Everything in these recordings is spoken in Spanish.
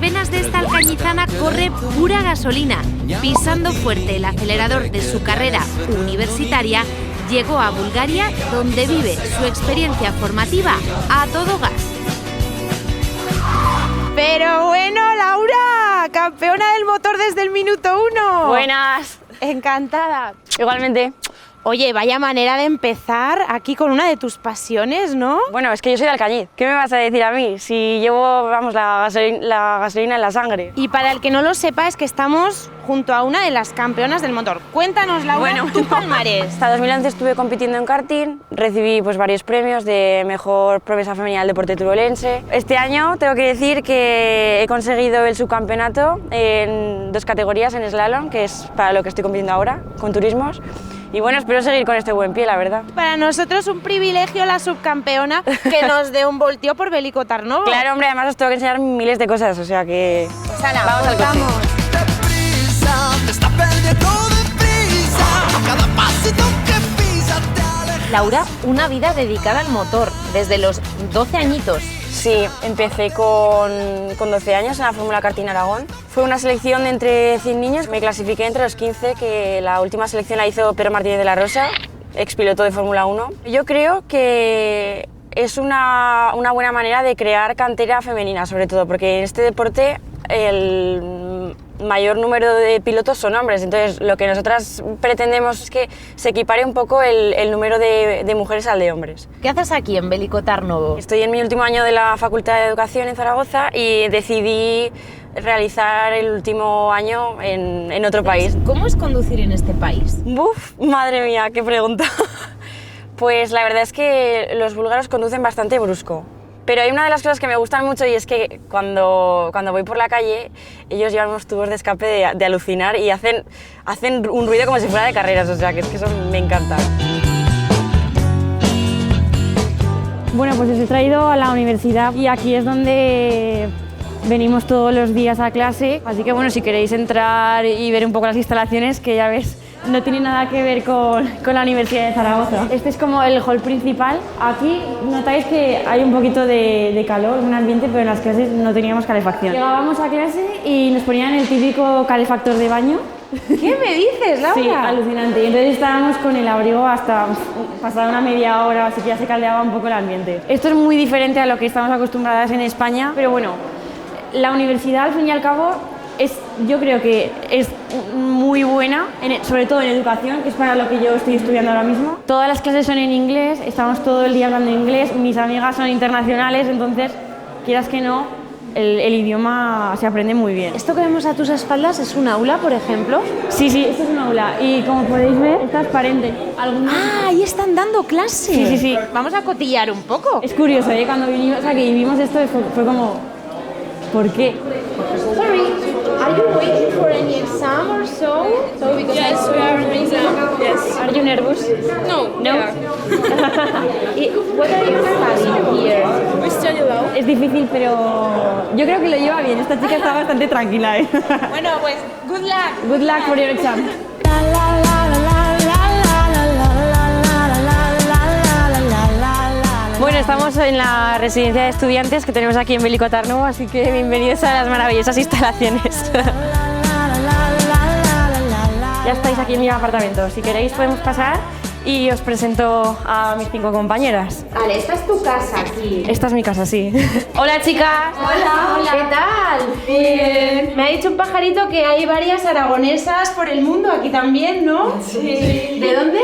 venas de esta alcañizana corre pura gasolina. Pisando fuerte el acelerador de su carrera universitaria, llegó a Bulgaria, donde vive su experiencia formativa a todo gas. Pero bueno, Laura, campeona del motor desde el minuto 1. Buenas. Encantada. Igualmente. Oye, vaya manera de empezar aquí con una de tus pasiones, ¿no? Bueno, es que yo soy de Alcañiz. ¿Qué me vas a decir a mí si llevo, vamos, la gasolina en la sangre? Y para el que no lo sepa, es que estamos junto a una de las campeonas del motor. Cuéntanos, Laura, tu palmarés. Hasta 2011 estuve compitiendo en karting, recibí pues varios premios de mejor promesa femenina del deporte turolense. Este año tengo que decir que he conseguido el subcampeonato en 2 categorías en slalom, que es para lo que estoy compitiendo ahora, con turismos. Y bueno, espero seguir con este buen pie, la verdad. Para nosotros un privilegio la subcampeona que nos dé un voltio por Veliko Tarnovo. Claro, hombre, además os tengo que enseñar miles de cosas, o sea que... Pues ala, vamos al coche. Laura, una vida dedicada al motor, desde los 12 añitos. Sí, empecé con 12 años en la Fórmula Karting Aragón. Fue una selección de entre 100 niños, me clasifiqué entre los 15, que la última selección la hizo Pedro Martínez de la Rosa, expiloto de Fórmula 1. Yo creo que es una buena manera de crear cantera femenina, sobre todo, porque en este deporte el mayor número de pilotos son hombres, entonces lo que nosotras pretendemos es que se equipare un poco el número de mujeres al de hombres. ¿Qué haces aquí en Veliko Tarnovo? Estoy en mi último año de la Facultad de Educación en Zaragoza y decidí realizar el último año en otro país. ¿Cómo es conducir en este país? ¡Buf! Madre mía, qué pregunta. Pues la verdad es que los búlgaros conducen bastante brusco. Pero hay una de las cosas que me gustan mucho y es que cuando voy por la calle, ellos llevan unos tubos de escape de alucinar y hacen un ruido como si fuera de carreras, o sea que es que eso me encanta. Bueno, pues os he traído a la universidad y aquí es donde venimos todos los días a clase, así que bueno, si queréis entrar y ver un poco las instalaciones, que ya ves, no tiene nada que ver con la Universidad de Zaragoza. Este es como el hall principal. Aquí notáis que hay un poquito de calor, un ambiente, pero en las clases no teníamos calefacción. Llegábamos a clase y nos ponían el típico calefactor de baño. ¿Qué me dices, Laura? Sí, alucinante. Y entonces estábamos con el abrigo hasta pasada una media hora, así que ya se caldeaba un poco el ambiente. Esto es muy diferente a lo que estamos acostumbradas en España, pero bueno, la universidad al fin y al cabo yo creo que es muy buena, sobre todo en educación, que es para lo que yo estoy estudiando ahora mismo. Todas las clases son en inglés, estamos todo el día hablando inglés, mis amigas son internacionales, entonces, quieras que no, el idioma se aprende muy bien. ¿Esto que vemos a tus espaldas es un aula, por ejemplo? Sí, esto es un aula y como podéis ver, es transparente. Ah, ahí están dando clase. Sí. Vamos a cotillar un poco. Es curioso, cuando vimos esto fue como, ¿por qué? Sorry, are you waiting for any exam or so? Yes, we are in exam. Yes. Are you nervous? No. What are you studying here? We study law. Es difícil, pero yo creo que lo lleva bien. Esta chica está bastante tranquila, ¿eh? Bueno, pues, good luck. Good luck for your exam. Bueno, estamos en la residencia de estudiantes que tenemos aquí en Veliko Tarnovo, así que bienvenidos a las maravillosas instalaciones. Ya estáis aquí en mi apartamento, si queréis podemos pasar y os presento a mis 5 compañeras. Vale, esta es tu casa aquí. Esta es mi casa, sí. Hola, chicas. Hola. ¿Qué tal? Bien. Me ha dicho un pajarito que hay varias aragonesas por el mundo, aquí también, ¿no? Sí. ¿De dónde?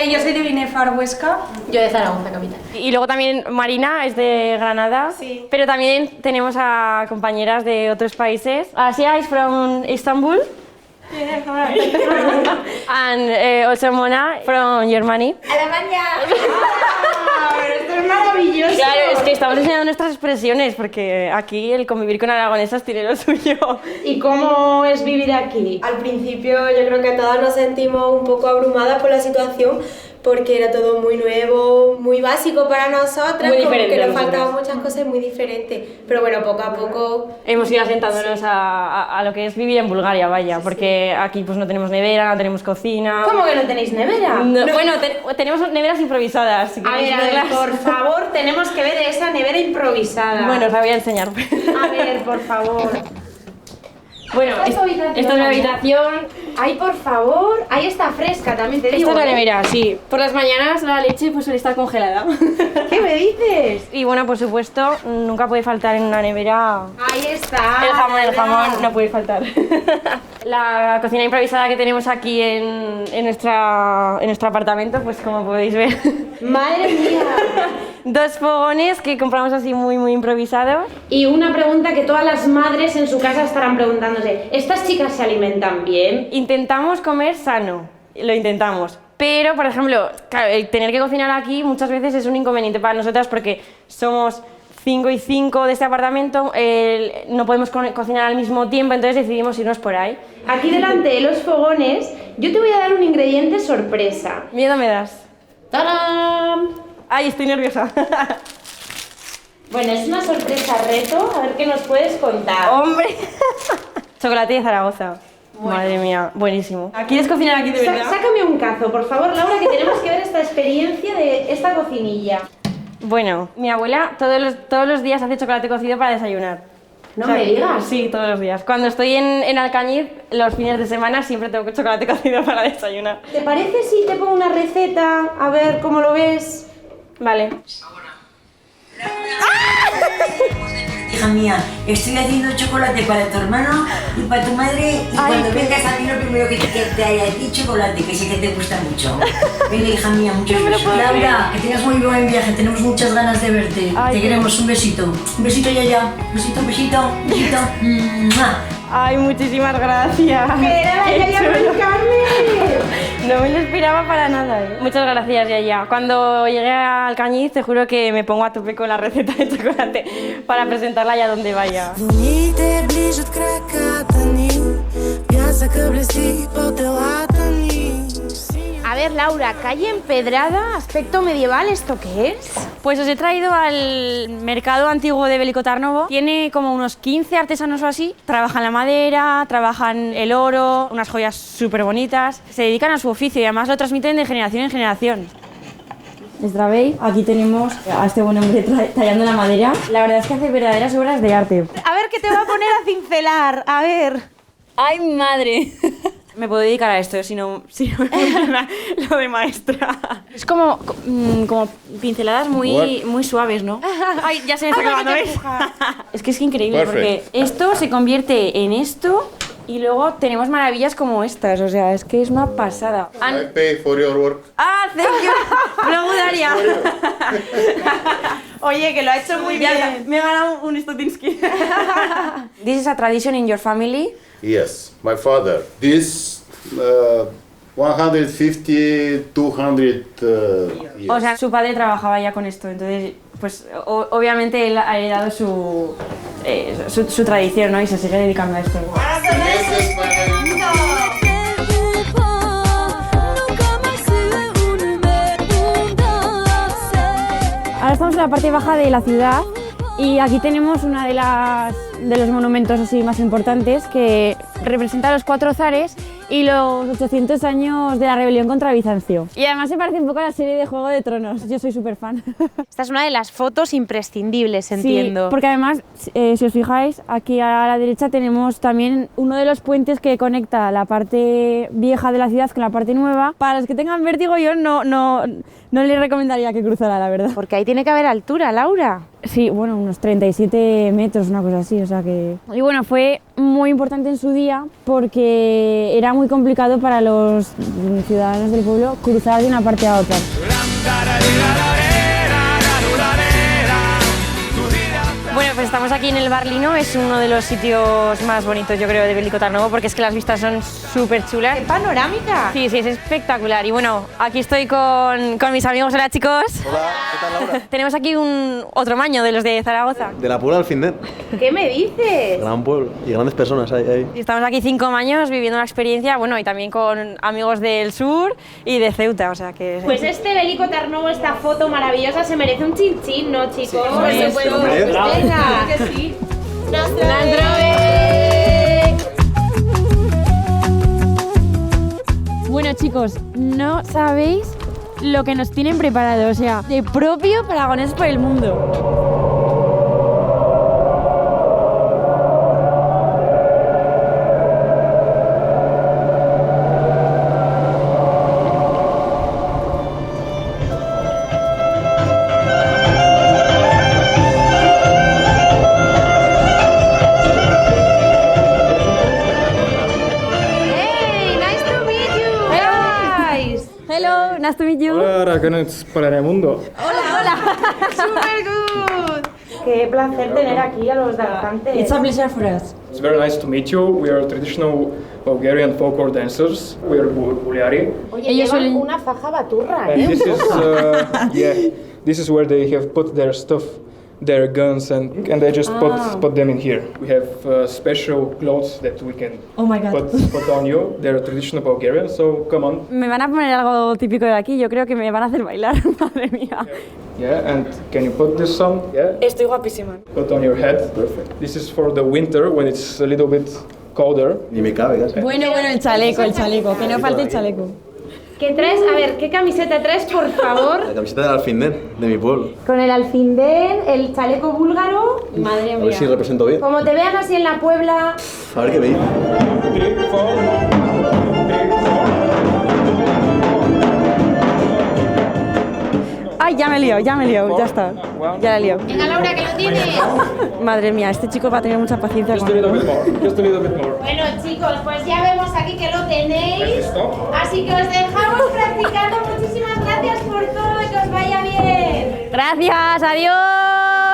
Yo soy de Binefar, Huesca. Yo de Zaragoza, capital. Y luego también Marina es de Granada, Sí. pero también tenemos a compañeras de otros países. Asia is from Istanbul. Yeah, hi. And also Mona from Germany. ¡Alemania! Pero esto es maravilloso. Claro, es que estamos enseñando nuestras expresiones porque aquí el convivir con aragonesas tiene lo suyo. ¿Y cómo es vivir aquí? Al principio yo creo que todas nos sentimos un poco abrumadas por la situación porque era todo muy nuevo, muy básico para nosotras, Muy como diferente que a nos nosotras. faltaban muchas cosas muy diferentes, pero bueno, poco a poco... Hemos ido asentándonos a lo que es vivir en Bulgaria, vaya, porque aquí pues no tenemos nevera, no tenemos cocina. ¿Cómo que no tenéis nevera? No, bueno, tenemos neveras improvisadas. Si A queréis ver, verlas. por favor, tenemos que ver esa nevera improvisada. Bueno, os la voy a enseñar. A ver, por favor. Bueno, esta es la habitación. Ay, por favor. Ahí está fresca, también te digo. Esta es la ¿eh? nevera, sí. Por las mañanas la leche pues suele estar congelada. ¿Qué me dices? Y bueno, por supuesto, nunca puede faltar en una nevera Ahí está. el jamón no puede faltar. La cocina improvisada que tenemos aquí en nuestro apartamento, pues como podéis ver. Madre mía. 2 fogones que compramos así muy improvisados. Y una pregunta que todas las madres en su casa estarán preguntándose. ¿Estas chicas se alimentan bien? Intentamos comer sano, lo intentamos. Pero, por ejemplo, claro, el tener que cocinar aquí muchas veces es un inconveniente para nosotras porque somos 5 y 5 de este apartamento, no podemos cocinar al mismo tiempo, entonces decidimos irnos por ahí. Aquí delante de los fogones, yo te voy a dar un ingrediente sorpresa. Miedo me das. ¡Tarán! Ay, estoy nerviosa. Bueno, es una sorpresa reto, a ver qué nos puedes contar. ¡Hombre! Chocolate de Zaragoza. Bueno. Madre mía, buenísimo. ¿Quieres cocinar aquí de verdad? Sácame un cazo, por favor, Laura, que tenemos que ver esta experiencia de esta cocinilla. Bueno, mi abuela todos los días hace chocolate cocido para desayunar. No me digas. Sí, todos los días. Cuando estoy en Alcañiz, los fines de semana siempre tengo chocolate cocido para desayunar. ¿Te parece si te pongo una receta? A ver cómo lo ves. Vale. Hija mía, estoy haciendo chocolate para tu hermano y para tu madre y cuando vengas a mí lo primero que te haya dicho chocolate, que sé que te gusta mucho. Venga, hija mía, muchos besos. Laura, que tengas muy buen viaje, tenemos muchas ganas de verte. Te queremos, un besito. Un besito, Yaya. Besito. Ay, muchísimas gracias. ¡Que era la Yaya Mari Carmen! No me lo esperaba para nada, ¿eh? Muchas gracias, Yaya. Cuando llegue a Alcañiz, te juro que me pongo a tope con la receta de chocolate para presentarla allá donde vaya. A ver, Laura, calle empedrada, aspecto medieval, ¿esto qué es? Pues os he traído al mercado antiguo de Belicotarnovo. Tiene como unos 15 artesanos o así. Trabajan la madera, trabajan el oro, unas joyas súper bonitas. Se dedican a su oficio y además lo transmiten de generación en generación. ¿Veis? Aquí tenemos a este buen hombre tallando la madera. La verdad es que hace verdaderas obras de arte. A ver, que te va a poner a cincelar, a ver. ¡Ay, madre! Me puedo dedicar a esto si no me funciona lo de maestra. Es como pinceladas muy suaves, ¿no? Ay, ya se me está acabando, ¿ves? Es que es increíble porque esto se convierte en esto y luego tenemos maravillas como estas, o sea, es que es una pasada. I pay for your work. ¡Ah, thank you! Luego Daria. Oye, que lo ha hecho muy bien. Me he ganado un Stutinsky. This is a tradition in your family. Yes, my father. This 150, 200 years. O sea, su padre trabajaba ya con esto, entonces, pues obviamente él ha heredado su tradición, ¿no? Y se sigue dedicando a esto. Ahora estamos en la parte baja de la ciudad y aquí tenemos uno de los monumentos así más importantes que representa los 4 zares y los 800 años de la rebelión contra Bizancio. Y además se parece un poco a la serie de Juego de Tronos, yo soy súper fan. Esta es una de las fotos imprescindibles, entiendo. Sí, porque además, si os fijáis, aquí a la derecha tenemos también uno de los puentes que conecta la parte vieja de la ciudad con la parte nueva. Para los que tengan vértigo yo no les recomendaría que cruzara, la verdad. Porque ahí tiene que haber altura, Laura. Sí, bueno, unos 37 metros, una cosa así, o sea que... Y bueno, fue muy importante en su día porque era muy complicado para los ciudadanos del pueblo cruzar de una parte a otra. Bueno, pues estamos aquí en el Bar Lino, es uno de los sitios más bonitos, yo creo, de Belicotarnovo, porque es que las vistas son súper chulas. ¡Qué panorámica! Sí, es espectacular. Y bueno, aquí estoy con mis amigos. Hola, chicos. Hola, ¿qué tal, Laura? Tenemos aquí otro maño de los de Zaragoza. De la Puebla al Findet. ¿Qué me dices? Gran pueblo y grandes personas ahí. Estamos aquí 5 años viviendo una experiencia, bueno, y también con amigos del sur y de Ceuta, o sea que... Pues este Belicotarnovo, esta foto maravillosa, se merece un chin-chin, ¿no, chicos? Sí, por supuesto. Venga, que sí. Bueno, chicos, no sabéis lo que nos tienen preparado, o sea, de propio para Aragoneses por el mundo. Hello, nice to meet you. Hola, Aragones para el mundo. Super good. Qué placer tener aquí a los danzantes. It's a pleasure for us. It's very nice to meet you. We are traditional Bulgarian folklore dancers. We are Bulgari. Oye, Ellos llevan suelen- una faja baturra, And ¿eh? this is, this is where they have put their stuff, their guns, and they just put them in here. We have special clothes that we can Oh my God. put on you. They're traditional Bulgarian, so come on. Me van a poner algo típico de aquí, yo creo que me van a hacer bailar, madre mía. Yeah, and can you put this on? Yeah. Estoy guapísima. Put on your head. Perfect. This is for the winter when it's a little bit colder. Ni me cabe casi. Bueno, el chaleco, que no falte el chaleco. ¿Qué traes? A ver, ¿qué camiseta traes, por favor? La camiseta del Alfindén, de mi pueblo. Con el alfindén, el chaleco búlgaro. Madre A ver mía. si represento bien. Como te vean así en la Puebla. A ver qué me dice. 3, 4. 3, 4. Ay, ya me he liado, ya está. Ya la he liado. Venga, Laura, que lo tienes. Madre mía, este chico va a tener mucha paciencia Just a little bit more. Just a little bit more. Bueno, chicos, pues ya vemos aquí que lo tenéis. Stop. Así que os dejamos practicando. Muchísimas gracias por todo y que os vaya bien. Gracias, adiós.